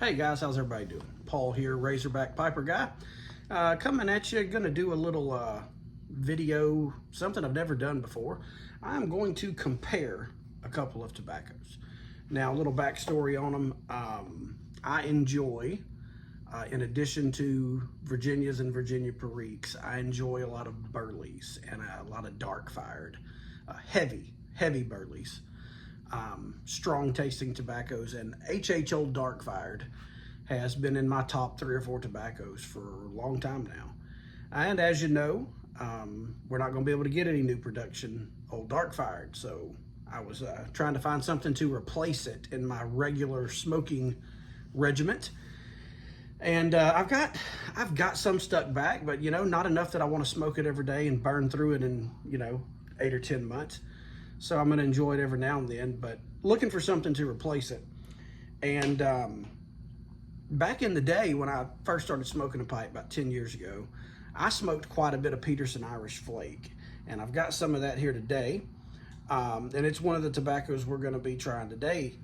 Hey guys, how's everybody doing? Paul here, Razorback Piper guy. Coming at you, gonna do a little video, something I've never done before. I'm going to compare a couple of tobaccos. Now, a little backstory on them. I enjoy, in addition to Virginias and Virginia Periques, I enjoy a lot of Burleys and a lot of dark fired, heavy Burleys. Strong tasting tobaccos, and HH Old Dark Fired has been in my top 3 or 4 tobaccos for a long time now. And as you know, we're not going to be able to get any new production Old Dark Fired, so I was trying to find something to replace it in my regular smoking regiment. And I've got some stuck back, but not enough that I want to smoke it every day and burn through it in 8 or 10 months. So I'm going to enjoy it every now and then, but looking for something to replace it. And back in the day when I first started smoking a pipe about 10 years ago, I smoked quite a bit of Peterson Irish Flake. And I've got some of that here today. And it's one of the tobaccos we're going to be trying today.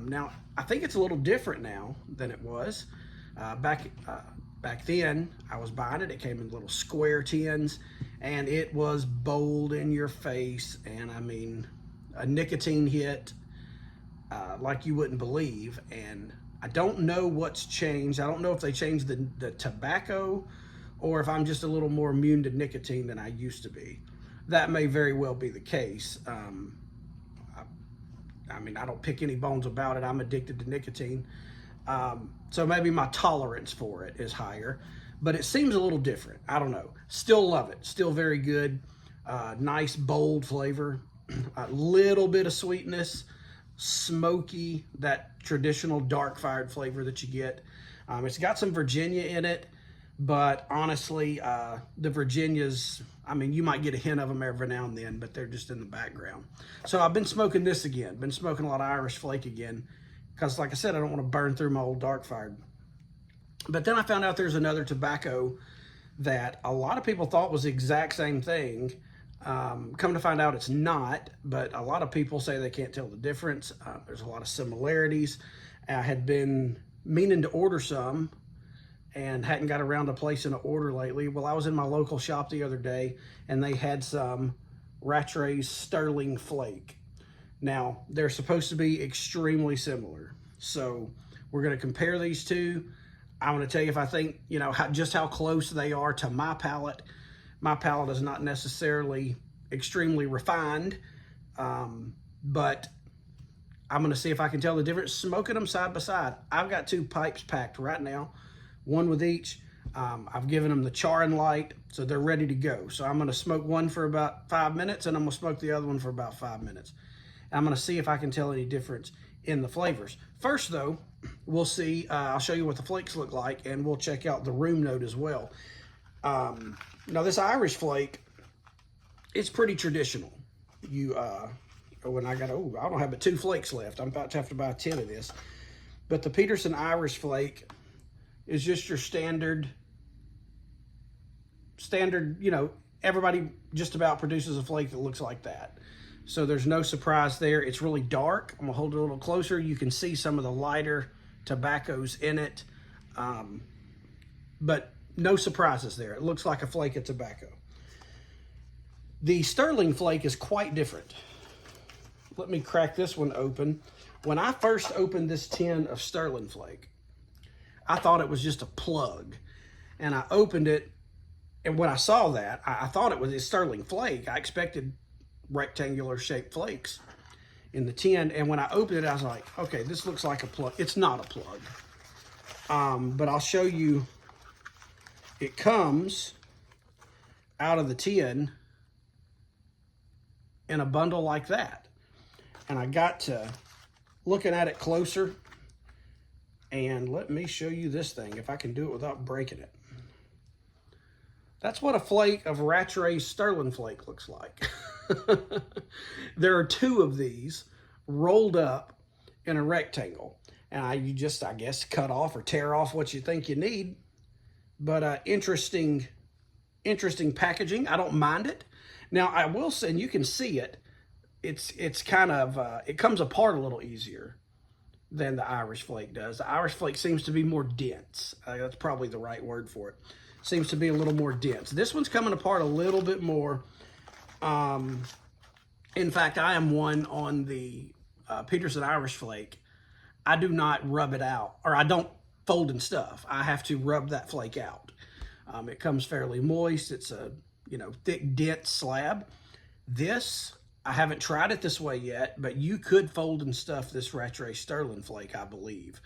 Now, I think it's a little different now than it was. Back then, I was buying it. It came in little square tins, and it was bold in your face. And I mean, a nicotine hit like you wouldn't believe. And I don't know what's changed. I don't know if they changed the tobacco or if I'm just a little more immune to nicotine than I used to be. That may very well be the case. I mean, I don't pick any bones about it. I'm addicted to nicotine. So maybe my tolerance for it is higher, but it seems a little different. I don't know. Still love it. Still very good. Nice, bold flavor. A little bit of sweetness, smoky, that traditional dark fired flavor that you get. It's got some Virginia in it, but honestly, the Virginias, I mean, you might get a hint of them every now and then, but they're just in the background. So I've been smoking this again. Been smoking a lot of Irish Flake again. Because like I said, I don't want to burn through my old dark fired. But then I found out there's another tobacco that a lot of people thought was the exact same thing. Come to find out it's not, but a lot of people say they can't tell the difference. There's a lot of similarities. I had been meaning to order some and hadn't got around to placing an order lately. Well, I was in my local shop the other day and they had some Rattray's Stirling Flake. Now, they're supposed to be extremely similar. So we're going to compare these two. I'm going to tell you if I think, just how close they are to my palate. My palate is not necessarily extremely refined, but I'm going to see if I can tell the difference smoking them side by side. I've got 2 pipes packed right now, one with each. I've given them the char and light, so they're ready to go. So I'm going to smoke one for about 5 minutes, and I'm going to smoke the other one for about 5 minutes. I'm going to see if I can tell any difference in the flavors. First, though, we'll see. I'll show you what the flakes look like, and we'll check out the room note as well. Now, this Irish Flake, it's pretty traditional. When I don't have but 2 flakes left. I'm about to have to buy 10 of this. But the Peterson Irish Flake is just your standard, everybody just about produces a flake that looks like that. So there's no surprise there. It's really dark. I'm gonna hold it a little closer. You can see some of the lighter tobaccos in it, but no surprises there. It looks like a flake of tobacco. The Stirling Flake is quite different. Let me crack this one open. When I first opened this tin of Stirling Flake, I thought it was just a plug. And I opened it, and when I saw that, I thought it was a Stirling Flake. I expected rectangular shaped flakes in the tin, and when I opened it I was like, okay, this looks like a plug. It's not a plug, but I'll show you. It comes out of the tin in a bundle like that, and I got to looking at it closer, and let me show you this thing if I can do it without breaking it. That's what a flake of Rattray's Stirling Flake looks like. There are 2 of these rolled up in a rectangle, and you just, I guess, cut off or tear off what you think you need. But interesting packaging. I don't mind it. Now, I will say, and you can see it, it's kind of, it comes apart a little easier than the Irish Flake does. The Irish Flake seems to be more dense. That's probably the right word for it. Seems to be a little more dense. This one's coming apart a little bit more. In fact, I am one on the Peterson Irish Flake. I do not rub it out, or I don't fold and stuff. I have to rub that flake out. It comes fairly moist. It's a, you know, thick, dense slab. This, I haven't tried it this way yet, but you could fold and stuff this Rattray Stirling flake, I believe.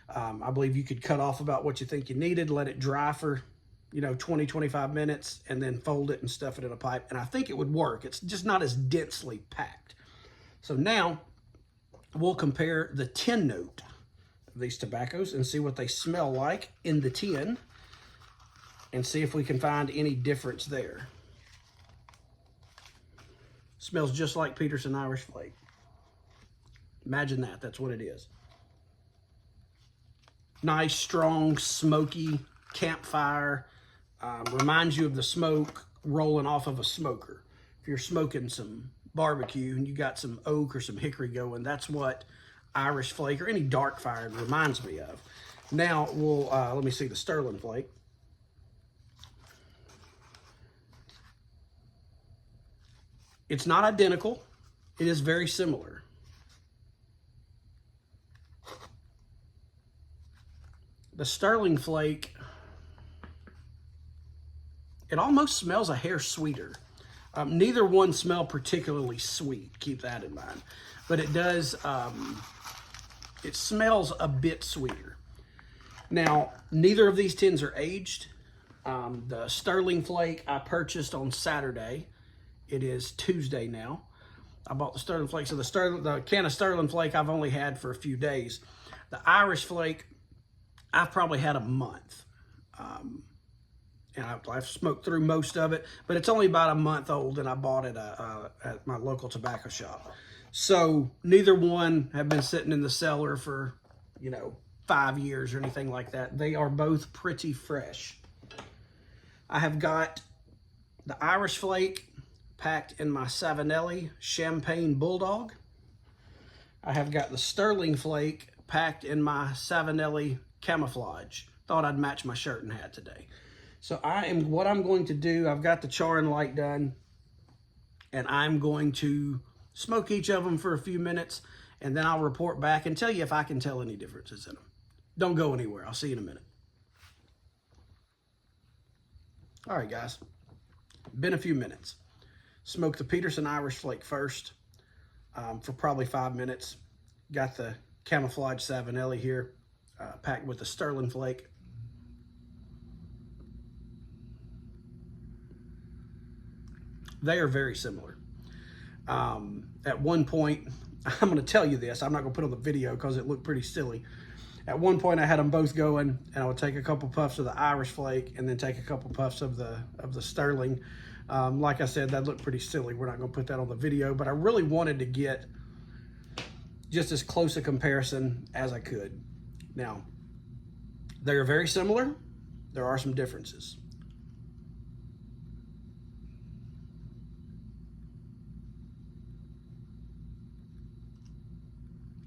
I believe you could cut off about what you think you needed, let it dry for, you know, 20, 25 minutes, and then fold it and stuff it in a pipe. And I think it would work. It's just not as densely packed. So now we'll compare the tin note of these tobaccos and see what they smell like in the tin and see if we can find any difference there. Smells just like Peterson Irish Flake. Imagine that. That's what it is. Nice, strong, smoky campfire. Reminds you of the smoke rolling off of a smoker. If you're smoking some barbecue and you got some oak or some hickory going, that's what Irish Flake or any dark fire reminds me of. Now we'll, let me see the Stirling Flake. It's not identical. It is very similar. The Stirling Flake, it almost smells a hair sweeter. Neither one smell particularly sweet, keep that in mind. But it does, it smells a bit sweeter. Now, neither of these tins are aged. The Stirling Flake I purchased on Saturday. It is Tuesday now. I bought the Stirling Flake. So the can of Stirling Flake I've only had for a few days. The Irish Flake, I've probably had a month. And I've smoked through most of it, but it's only about a month old, and I bought it at my local tobacco shop. So neither one have been sitting in the cellar for, you know, 5 years or anything like that. They are both pretty fresh. I have got the Irish Flake packed in my Savinelli Champagne Bulldog. I have got the Stirling Flake packed in my Savinelli Camouflage. Thought I'd match my shirt and hat today. So what I'm going to do, I've got the char and light done, and I'm going to smoke each of them for a few minutes, and then I'll report back and tell you if I can tell any differences in them. Don't go anywhere. I'll see you in a minute. All right, guys. Been a few minutes. Smoked the Peterson Irish Flake first for probably 5 minutes. Got the Camouflage Savinelli here, packed with the Stirling Flake. They are very similar. At one point, I'm going to tell you this. I'm not going to put on the video because it looked pretty silly. At one point, I had them both going, and I would take a couple puffs of the Irish Flake and then take a couple puffs of the Stirling. Like I said, that looked pretty silly. We're not going to put that on the video, but I really wanted to get just as close a comparison as I could. Now, they are very similar. There are some differences.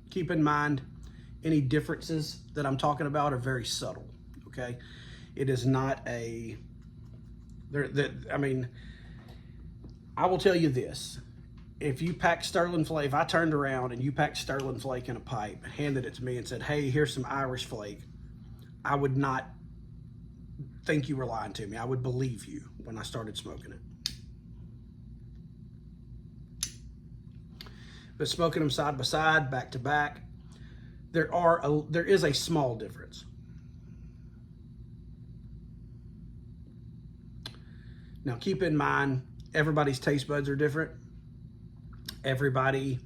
Keep in mind, any differences that I'm talking about are very subtle, okay? It is not a, I mean, I will tell you this. If you pack Stirling Flake, if I turned around and you packed Stirling Flake in a pipe and handed it to me and said, hey, here's some Irish Flake, I would not think you were lying to me. I would believe you when I started smoking it. But smoking them side by side, back to back, there is a small difference. Now keep in mind, everybody's taste buds are different. Everybody,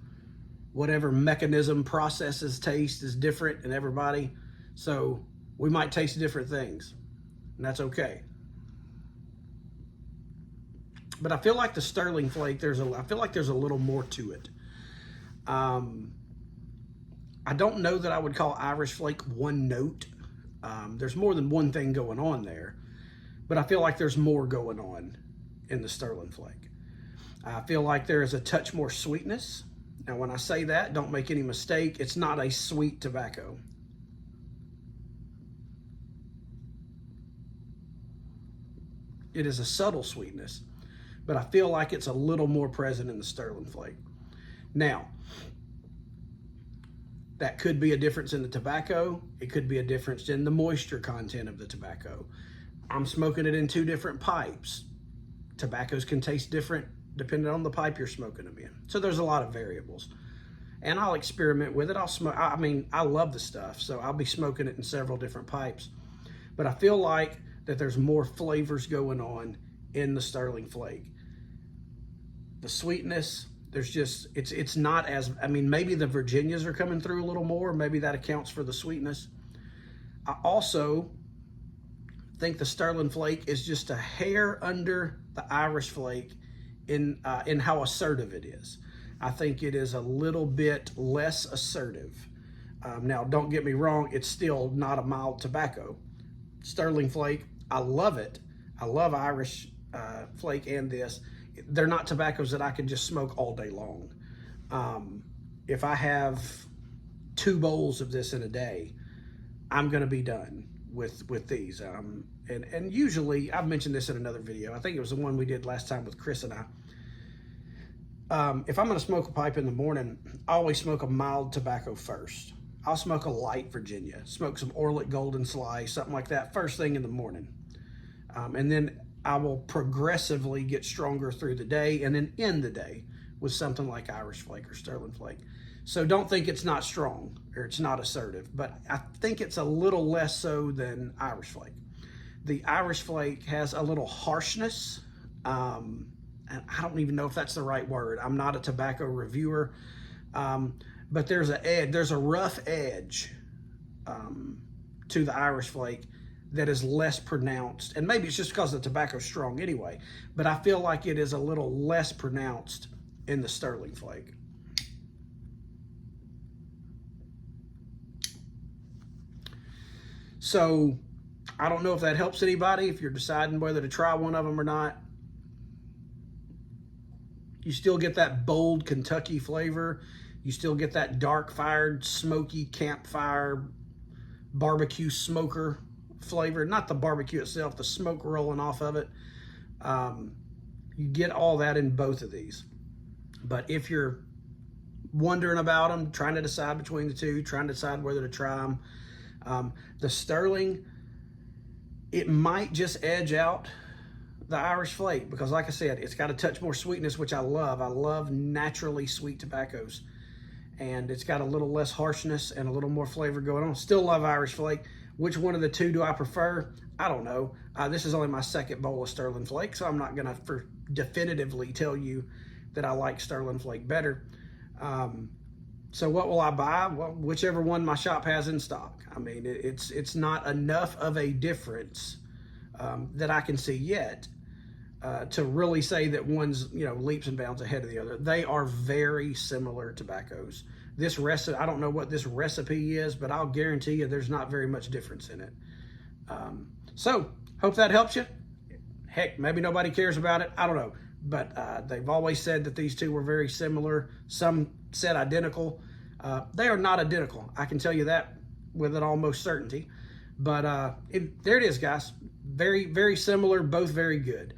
whatever mechanism processes taste is different in everybody. So we might taste different things, and that's okay. But I feel like the Stirling Flake, I feel like there's a little more to it. I don't know that I would call Irish Flake one note. There's more than one thing going on there, but I feel like there's more going on in the Stirling Flake. I feel like there is a touch more sweetness Now, when I say that, don't make any mistake, it's not a sweet tobacco. It is a subtle sweetness, but I feel like it's a little more present in the Stirling Flake. Now, that could be a difference in the tobacco. It could be a difference in the moisture content of the tobacco. I'm smoking it in 2 different pipes. Tobaccos can taste different depending on the pipe you're smoking them in. So there's a lot of variables. And I'll experiment with it. I'll smoke, I mean, I love the stuff, so I'll be smoking it in several different pipes. But I feel like that there's more flavors going on in the Stirling Flake. The sweetness, there's just, it's not as, I mean, maybe the Virginias are coming through a little more. Maybe that accounts for the sweetness. I also think the Stirling Flake is just a hair under the Irish Flake in how assertive it is. I think it is a little bit less assertive. Now, don't get me wrong, it's still not a mild tobacco. Stirling Flake, I love it. I love Irish Flake and this. They're not tobaccos that I can just smoke all day long. If I have 2 bowls of this in a day, I'm gonna be done with these. And usually, I've mentioned this in another video. I think it was the one we did last time with Chris and I. If I'm gonna smoke a pipe in the morning, I always smoke a mild tobacco first. I'll smoke a light Virginia, smoke some Orlick Golden Slice, something like that, first thing in the morning. And then I will progressively get stronger through the day and then end the day with something like Irish Flake or Stirling Flake. So don't think it's not strong or it's not assertive, but I think it's a little less so than Irish Flake. The Irish Flake has a little harshness, and I don't even know if that's the right word. I'm not a tobacco reviewer, but there's a rough edge to the Irish Flake that is less pronounced, and maybe it's just because the tobacco's strong anyway, but I feel like it is a little less pronounced in the Stirling Flake. So I don't know if that helps anybody, if you're deciding whether to try one of them or not. You still get that bold Kentucky flavor. You still get that dark fired, smoky campfire barbecue smoker flavor. Not the barbecue itself, the smoke rolling off of it. You get all that in both of these. But if you're wondering about them, trying to decide between the two, trying to decide whether to try them, the Stirling, it might just edge out the Irish Flake, because like I said, it's got a touch more sweetness, which I love. I love naturally sweet tobaccos, and it's got a little less harshness and a little more flavor going on. Still love Irish Flake. Which one of the two do I prefer? I don't know. This is only my 2nd bowl of Stirling Flake, so I'm not gonna definitively tell you that I like Stirling Flake better. So what will I buy? Well, whichever one my shop has in stock. I mean, it's not enough of a difference that I can see yet to really say that one's, you know, leaps and bounds ahead of the other. They are very similar tobaccos. This recipe, I don't know what this recipe is, but I'll guarantee you there's not very much difference in it. So hope that helps you. Heck, maybe nobody cares about it. I don't know. But they've always said that these two were very similar. Some said identical. They are not identical. I can tell you that with an almost certainty. But there it is, guys. Very, very similar, both very good.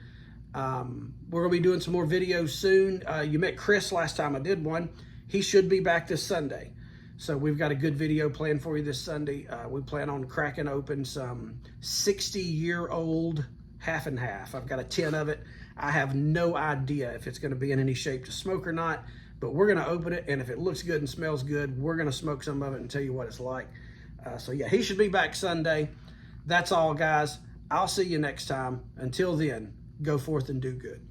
We're going to be doing some more videos soon. You met Chris last time I did one. He should be back this Sunday. So we've got a good video planned for you this Sunday. We plan on cracking open some 60-year-old half and half. I've got a 10 of it. I have no idea if it's going to be in any shape to smoke or not, but we're going to open it, and if it looks good and smells good, we're going to smoke some of it and tell you what it's like. So yeah, he should be back Sunday. That's all, guys. I'll see you next time. Until then, go forth and do good.